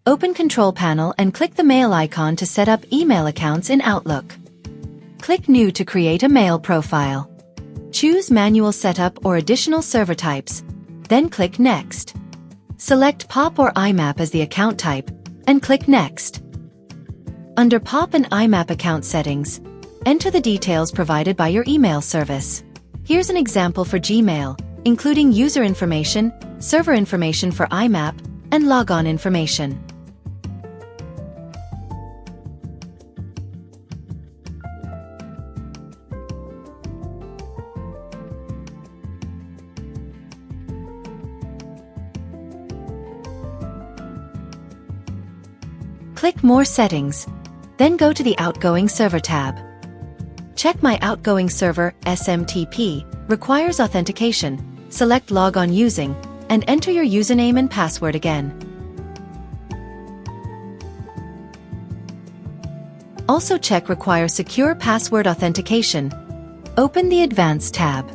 Open Control Panel and click the mail icon to set up email accounts in Outlook. Click New to create a mail profile. Choose Manual Setup or Additional Server Types, then click Next. Select POP or IMAP as the account type, and click Next. Under POP and IMAP account settings, enter the details provided by your email service. Here's an example for Gmail, including user information, server information for IMAP, and logon information. Click More Settings, then go to the Outgoing Server tab. Check My Outgoing Server (SMTP) requires authentication. Select Logon Using, and enter your username and password again. Also check Require Secure Password Authentication. Open the Advanced tab.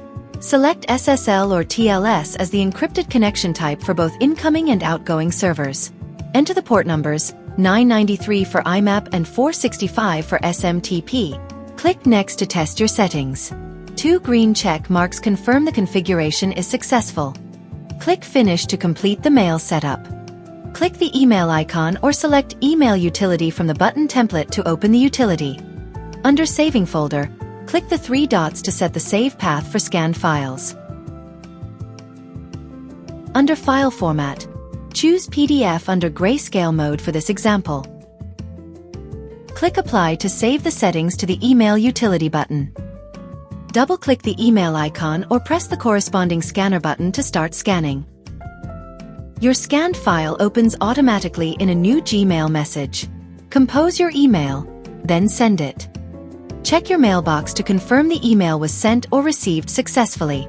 Select SSL or TLS as the encrypted connection type for both incoming and outgoing servers. Enter the port numbers, 993 for IMAP and 465 for SMTP. Click Next to test your settings. 2 green check marks confirm the configuration is successful. Click Finish to complete the mail setup. Click the email icon or select Email Utility from the button template to open the utility. Under Saving folder, click the 3 dots to set the save path for scanned files. Under File Format, choose PDF under grayscale mode for this example. Click Apply to save the settings to the Email Utility button. Double-click the email icon or press the corresponding scanner button to start scanning. Your scanned file opens automatically in a new Gmail message. Compose your email, then send it. Check your mailbox to confirm the email was sent or received successfully.